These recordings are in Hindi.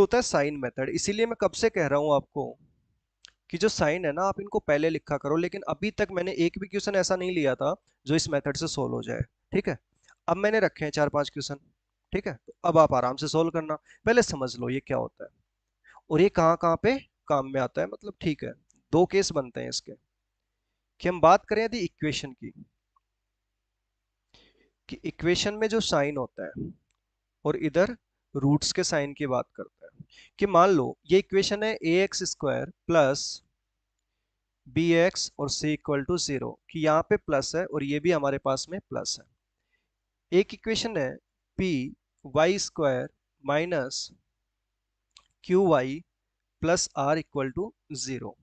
होता है साइन मेथड। इसीलिए मैं कब से कह रहा हूं आपको कि जो साइन है ना आप इनको पहले लिखा करो, लेकिन अभी तक मैंने एक भी क्वेश्चन ऐसा नहीं लिया था जो इस मेथड से सोल्व हो जाए। ठीक है, अब मैंने रखे हैं 4-5 क्वेश्चन। ठीक है, तो अब आप आराम से सोल्व करना, पहले समझ लो ये क्या होता है और ये कहाँ कहाँ पे काम में आता है। मतलब ठीक है, दो केस बनते हैं इसके, कि हम बात करें यदि इक्वेशन की, कि इक्वेशन में जो साइन होता है और इधर रूट्स के साइन की बात करते हैं, कि मान लो ये इक्वेशन है a x square plus b x और सी इक्वल टू 0, कि यहाँ पे प्लस है और ये भी हमारे पास में प्लस है। एक इक्वेशन है P Y square minus Q Y plus R equal to 0।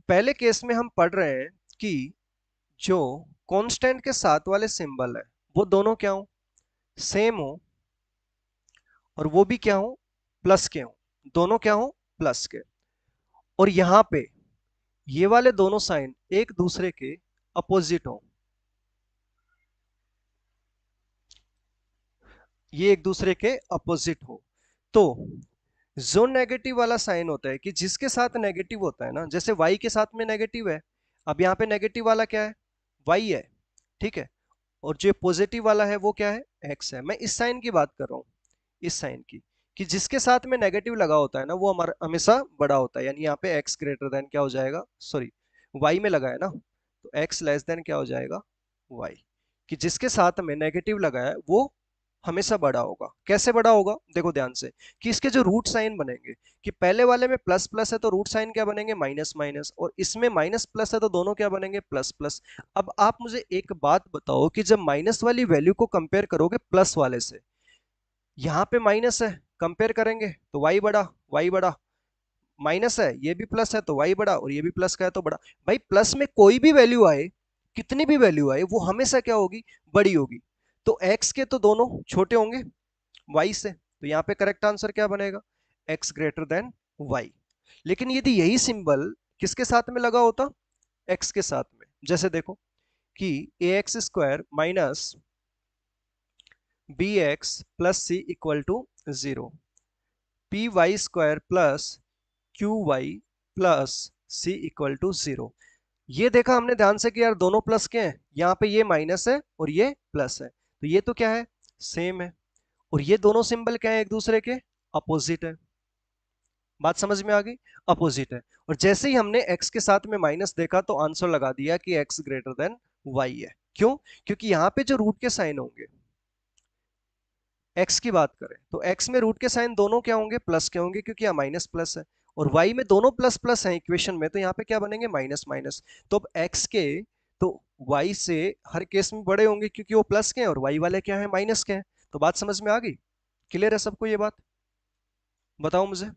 पहले केस में हम पढ़ रहे हैं कि जो कांस्टेंट के साथ वाले सिंबल है वो दोनों क्या हो, सेम हो, और वो भी क्या हो, प्लस के हो। दोनों क्या हो, प्लस के। और यहां पे ये वाले दोनों साइन एक दूसरे के अपोजिट हो, ये एक दूसरे के अपोजिट हो। तो जो नेगेटिव वाला साइन होता है, कि जिसके साथ नेगेटिव होता है ना, जैसे y के साथ में नेगेटिव है, अब यहाँ पे नेगेटिव वाला क्या है, y है। ठीक है, और जो पॉजिटिव वाला है वो क्या है, x है। मैं इस साइन की बात कर रहा हूँ, इस साइन की, कि जिसके साथ में नेगेटिव लगा होता है ना वो हमारा हमेशा बड़ा होता है। यानी यहाँ पे x ग्रेटर देन क्या हो जाएगा, सॉरी y में लगा है ना, तो x लेस देन क्या हो जाएगा, y। कि जिसके साथ में नेगेटिव लगा है वो हमेशा बड़ा होगा। कैसे बड़ा होगा, देखो ध्यान से, कि इसके जो रूट साइन बनेंगे, कि पहले वाले में प्लस प्लस है तो रूट साइन क्या बनेंगे, माइनस माइनस, और इसमें माइनस प्लस है तो दोनों क्या बनेंगे, प्लस प्लस। अब आप मुझे एक बात बताओ कि जब माइनस वाली वैल्यू को कंपेयर करोगे प्लस वाले से, यहाँ पे माइनस है, कंपेयर करेंगे तो y बड़ा, y बड़ा, माइनस है ये भी प्लस है तो y बड़ा, और ये भी प्लस का है तो बड़ा। भाई प्लस में कोई भी वैल्यू आए, कितनी भी वैल्यू आए, वो हमेशा क्या होगी, बड़ी होगी। तो x के तो दोनों छोटे होंगे y से, तो यहाँ पे करेक्ट आंसर क्या बनेगा, x ग्रेटर देन y। लेकिन यदि यही सिंबल किसके साथ में लगा होता, x के साथ में, जैसे देखो कि a x square minus b x plus c equal to 0, p Y square plus q Y plus c equal to 0। ये देखा हमने ध्यान से कि यार दोनों प्लस के हैं, यहाँ पे ये माइनस है और ये प्लस है, तो ये तो क्या है, सेम है। और ये दोनों सिंबल क्या है, एक दूसरे के अपोजिट है। बात समझ में आ गई, अपोजिट है। और जैसे ही हमने x के साथ में माइनस देखा तो आंसर लगा दिया कि x ग्रेटर देन y है। क्यों, क्योंकि यहाँ पे जो रूट के साइन होंगे, x की बात करें तो x में रूट के साइन दोनों क्या होंगे, प्लस के होंगे, क्योंकि यहाँ माइनस प्लस है। और y में दोनों प्लस प्लस है इक्वेशन में, तो यहाँ पे क्या बनेंगे, माइनस माइनस। तो अब x के तो y से हर केस में बड़े होंगे क्योंकि वो प्लस के हैं, और y वाले क्या है, माइनस के हैं। तो बात समझ में आ गई, क्लियर है सबको ये बात, बताओ मुझे।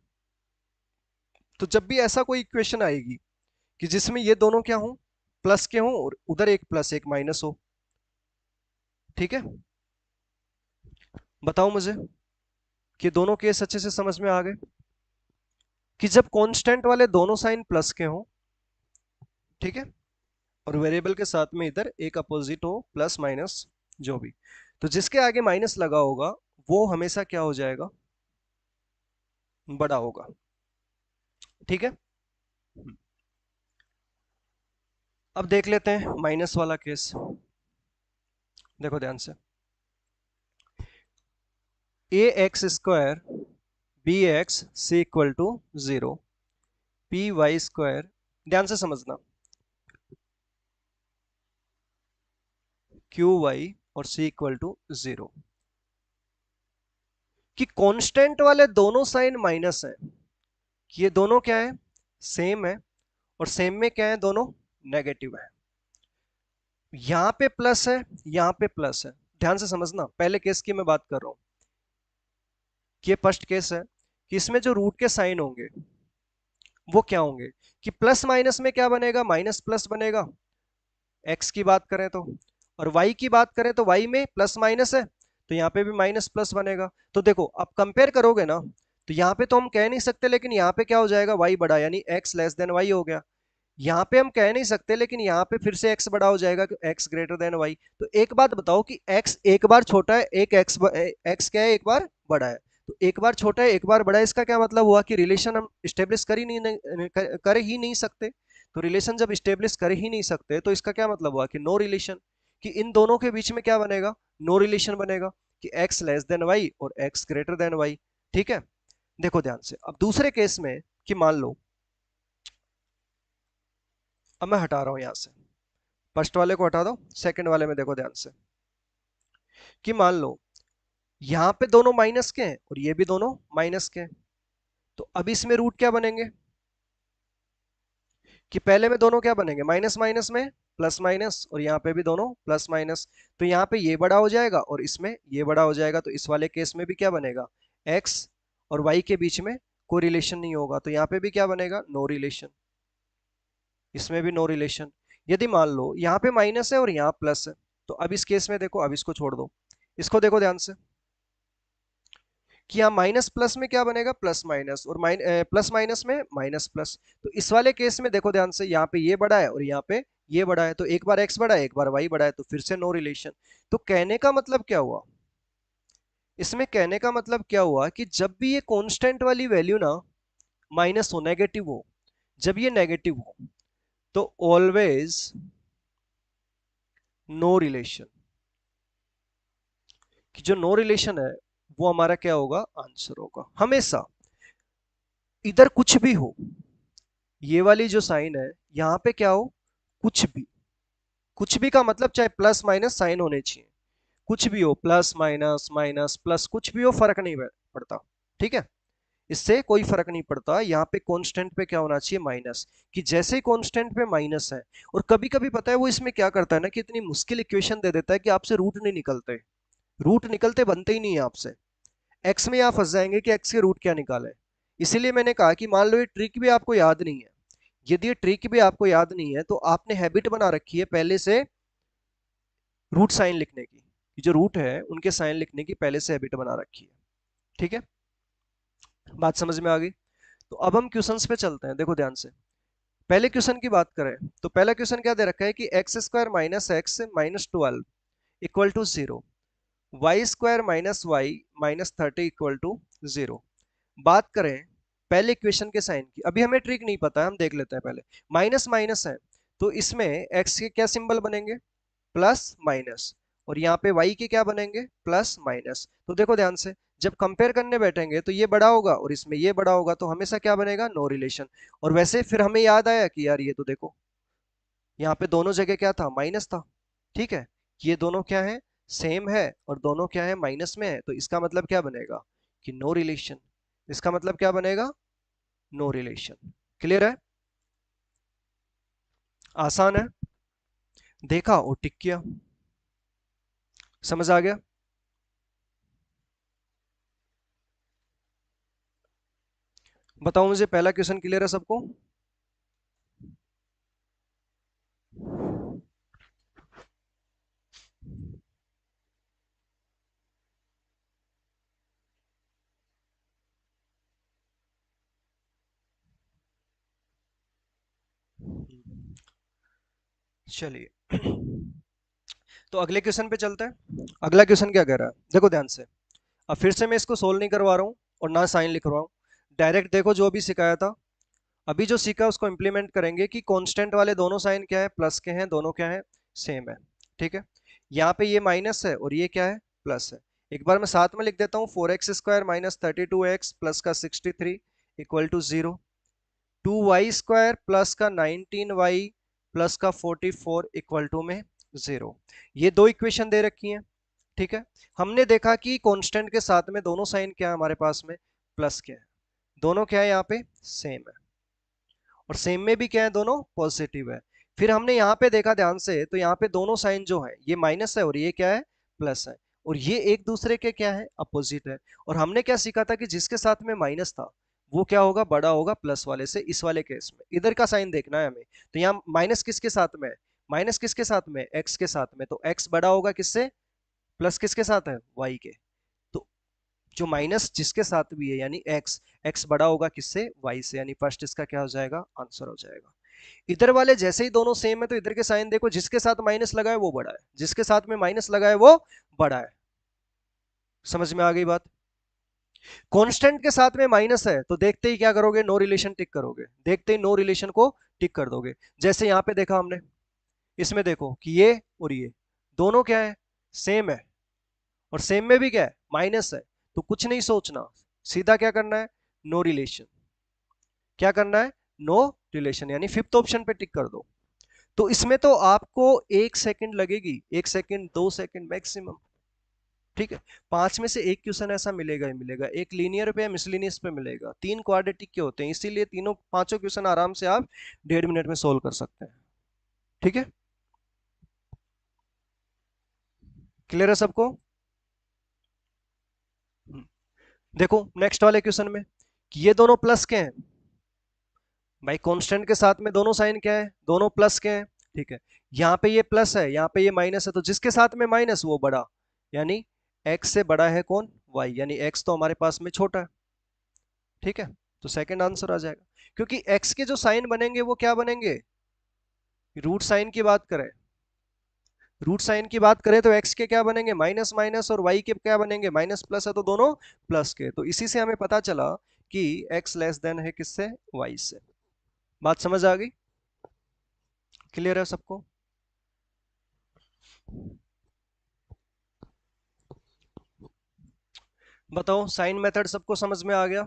तो जब भी ऐसा कोई इक्वेशन आएगी कि जिसमें ये दोनों क्या हो, प्लस के हों, और उधर एक प्लस एक माइनस हो, ठीक है, बताओ मुझे कि दोनों केस अच्छे से समझ में आ गए, कि जब कांस्टेंट वाले दोनों साइन प्लस के हों, ठीक है, और वेरिएबल के साथ में इधर एक अपोजिट हो, प्लस माइनस जो भी, तो जिसके आगे माइनस लगा होगा वो हमेशा क्या हो जाएगा, बड़ा होगा। ठीक है, अब देख लेते हैं माइनस वाला केस। देखो ध्यान से, a x square b x c equal to 0, p Y square, ध्यान से समझना, क्यू वाई और सी इक्वल टू 0, कि कांस्टेंट वाले दोनों साइन माइनस है, कि ये दोनों क्या है, सेम है, और सेम में क्या है, दोनों नेगेटिव है। यहां पे प्लस है, यहां पे प्लस है। ध्यान से समझना, पहले केस की मैं बात कर रहा हूं, कि ये फर्स्ट केस है, कि इसमें जो रूट के साइन होंगे वो क्या होंगे, कि प्लस माइनस में क्या बनेगा, माइनस प्लस बनेगा, एक्स की बात करें तो। और वाई की बात करें तो वाई में प्लस माइनस है, तो यहाँ पे भी माइनस प्लस बनेगा। तो देखो अब कंपेयर करोगे ना, तो यहाँ पे तो हम कह नहीं सकते, लेकिन यहाँ पे क्या हो जाएगा, वाई बड़ा, यानी एक्स लेस देन वाई हो गया। यहाँ पे हम कह नहीं सकते, लेकिन यहाँ पे फिर से एक्स बड़ा हो जाएगा, एक्स ग्रेटर देन वाई। तो एक बात बताओ कि एक्स एक बार छोटा है, एक एक्स क्या है, एक बार बड़ा है। तो एक बार छोटा है एक बार बड़ा है, इसका क्या मतलब हुआ कि रिलेशन हम स्टेब्लिश कर ही नहीं सकते। तो रिलेशन जब स्टेब्लिश कर ही नहीं सकते तो इसका क्या मतलब हुआ कि नो रिलेशन, कि इन दोनों के बीच में क्या बनेगा, नो रिलेशन बनेगा, कि x लेस देन वाई और x ग्रेटर देन वाई। ठीक है, देखो ध्यान से अब दूसरे केस में, कि मान लो, अब मैं हटा रहा हूं यहां से, फर्स्ट वाले को हटा दो, सेकंड वाले में देखो ध्यान से, कि मान लो यहां पे दोनों माइनस के हैं और ये भी दोनों माइनस के हैं, तो अब इसमें रूट क्या बनेंगे, कि पहले में दोनों क्या बनेंगे, माइनस माइनस में प्लस माइनस, और यहाँ पे भी दोनों प्लस माइनस, तो यहाँ पे ये बड़ा हो जाएगा और इसमें ये बड़ा हो जाएगा, तो इस वाले केस में भी क्या बनेगा, x और y के बीच में कोई रिलेशन नहीं होगा, तो यहाँ पे भी क्या बनेगा, नो रिलेशन, इसमें भी नो रिलेशन। यदि मान लो यहाँ पे माइनस है और यहाँ प्लस है, तो अब इस केस में देखो, अब इसको छोड़ दो, इसको देखो ध्यान से, कि यहाँ माइनस प्लस में क्या बनेगा, प्लस माइनस, और प्लस माइनस में माइनस प्लस, तो इस वाले केस में देखो ध्यान से, यहाँ पे ये बड़ा है और यहाँ पे ये बड़ा है, तो एक बार x बड़ा है एक बार y बड़ा है, तो फिर से नो रिलेशन। तो कहने का मतलब क्या हुआ, इसमें कहने का मतलब क्या हुआ कि जब भी ये कांस्टेंट वाली वैल्यू ना माइनस हो, नेगेटिव हो, जब ये नेगेटिव हो, तो ऑलवेज नो रिलेशन, कि जो नो रिलेशन है वो हमारा क्या होगा, आंसर होगा हमेशा। इधर कुछ भी हो, ये वाली जो साइन है यहाँ पे क्या हो, कुछ भी, कुछ भी का मतलब चाहे प्लस माइनस साइन होने चाहिए, कुछ भी हो, प्लस माइनस माइनस प्लस कुछ भी हो, फर्क नहीं पड़ता। ठीक है, इससे कोई फर्क नहीं पड़ता, यहाँ पे कांस्टेंट पे क्या होना चाहिए, माइनस, कि जैसे ही कांस्टेंट पे माइनस है, और कभी कभी पता है वो इसमें क्या करता है ना, कि इतनी मुश्किल इक्वेशन दे देता है कि आपसे रूट नहीं निकलते, रूट निकलते बनते ही नहीं है आपसे, एक्स में आप फंस जाएंगे कि एक्स के रूट क्या निकाले। इसीलिए मैंने कहा कि मान लो ये ट्रिक भी आपको याद नहीं है, यदि ये ट्रिक भी आपको याद नहीं है तो आपने हैबिट बना रखी है पहले से रूट साइन लिखने की, जो रूट है उनके साइन लिखने की पहले से हैबिट बना रखी है। ठीक है, बात समझ में आ गई। तो अब हम क्वेश्चंस पे चलते हैं, देखो ध्यान से, पहले क्वेश्चन की बात करें तो पहला क्वेश्चन क्या दे रखा है कि X square minus X minus 12 equal to 0, Y square minus Y minus 30 equal to 0। बात करें पहले इक्वेशन के साइन की, अभी हमें ट्रिक नहीं पता है, हम देख लेते हैं पहले। माइनस माइनस है तो इसमें एक्स के क्या सिंबल बनेंगे, प्लस माइनस, और यहाँ पे y के क्या बनेंगे, प्लस माइनस। तो देखो ध्यान से, जब कंपेयर करने बैठेंगे तो ये बड़ा होगा और इसमें ये बड़ा होगा, तो हमेशा क्या बनेगा, नो रिलेशन। और वैसे फिर हमें याद आया कि यार ये तो देखो, यहाँ पे दोनों जगह क्या था, माइनस था। ठीक है, ये दोनों क्या है, सेम है, और दोनों क्या है, माइनस में है, तो इसका मतलब क्या बनेगा, कि नो रिलेशन। इसका मतलब क्या बनेगा, नो रिलेशन। क्लियर है, आसान है, देखा और टिक किया, समझ आ गया। बताओ मुझे, पहला क्वेश्चन क्लियर है सबको। चलिए तो अगले क्वेश्चन पे चलते हैं। अगला क्वेश्चन क्या कह रहा है, देखो ध्यान से, अब फिर से मैं इसको सोल्व नहीं करवा रहा हूँ और ना साइन लिख रहा हूँ, डायरेक्ट देखो जो भी सिखाया था, अभी जो सीखा उसको इंप्लीमेंट करेंगे, कि कांस्टेंट वाले दोनों साइन क्या है, प्लस के हैं, दोनों क्या है, सेम है। ठीक है, यहाँ पे ये माइनस है और ये क्या है, प्लस है। एक बार मैं साथ में लिख देता हूँ, 4x² माइनस 32x प्लस का 63 इक्वल टू 0, 2y² प्लस का 19y प्लस का 44 इक्वल टू में 0। ये दो इक्वेशन दे रखी हैं। ठीक है, हमने देखा कि कांस्टेंट के साथ में दोनों साइन क्या है हमारे पास में, प्लस के हैं, दोनों क्या है यहाँ पे, सेम है, और सेम में भी क्या है, दोनों पॉजिटिव है। फिर हमने यहाँ पे देखा ध्यान से, तो यहाँ पे दोनों साइन जो है, ये माइनस है और ये क्या है, प्लस है, और ये एक दूसरे के क्या है, अपोजिट है। और हमने क्या सीखा था कि जिसके साथ में माइनस था वो क्या होगा, बड़ा होगा प्लस वाले से, इस वाले केस में इधर का साइन देखना है हमें। तो यहाँ माइनस किसके साथ में है, माइनस किसके साथ में, एक्स के साथ में, तो एक्स बड़ा होगा किससे, प्लस किसके साथ है, वाई के। तो जो माइनस जिसके साथ भी है यानी एक्स, एक्स बड़ा होगा किससे, वाई से, यानी फर्स्ट इसका क्या हो जाएगा, आंसर हो जाएगा। इधर वाले जैसे ही दोनों सेम है तो इधर के साइन देखो, जिसके साथ माइनस लगा है वो बड़ा है, जिसके साथ में माइनस लगा है वो बड़ा है। समझ में आ गई बात। कांस्टेंट के साथ में माइनस है तो देखते ही क्या करोगे, नो रिलेशन टिक करोगे, देखते ही नो रिलेशन को टिक कर दोगे। जैसे यहां पे देखा हमने, इसमें देखो कि ये और ये दोनों क्या है, सेम है, और सेम में भी क्या है, माइनस है। तो कुछ नहीं सोचना, सीधा क्या करना है, नो रिलेशन। क्या करना है, नो रिलेशन, यानी फिफ्थ ऑप्शन पे टिक कर दो। तो इसमें तो आपको 1 सेकंड लगेगी, 1 सेकंड 2 सेकंड मैक्सिमम। ठीक है, 5 में से 1 क्वेश्चन ऐसा मिलेगा ही मिलेगा, एक लीनियर पे, मिसलिनियस पे मिलेगा, 3 क्वाड्रेटिक के होते हैं, इसीलिए तीनों पांचों क्वेश्चन आराम से आप 1.5 मिनट में सोल्व कर सकते हैं। ठीक है, क्लियर है सबको? देखो नेक्स्ट वाले क्वेश्चन में कि ये दोनों प्लस के हैं, भाई कांस्टेंट के साथ में दोनों साइन क्या है, दोनों प्लस के हैं। ठीक है, यहाँ पे ये प्लस है, यहाँ पे ये माइनस है, तो जिसके साथ में माइनस वो बड़ा, यानी x से बड़ा है कौन, y, यानी x तो हमारे पास में छोटा है। ठीक है, तो सेकंड आंसर आ जाएगा, क्योंकि x के जो साइन बनेंगे वो क्या बनेंगे, रूट साइन की बात करें, रूट साइन की बात करें तो x के क्या बनेंगे, माइनस माइनस, और y के क्या बनेंगे, माइनस प्लस है तो दोनों प्लस के। तो इसी से हमें पता चला कि x लेस देन है किससे, y से। बात समझ आ गई, क्लियर है सबको? बताओ, साइन मेथड सबको समझ में आ गया?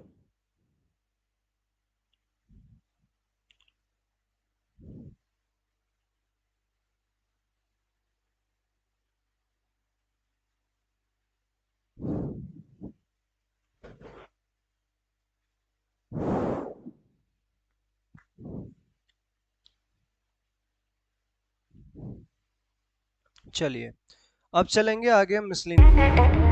चलिए, अब चलेंगे आगे हम मिसलिनियस।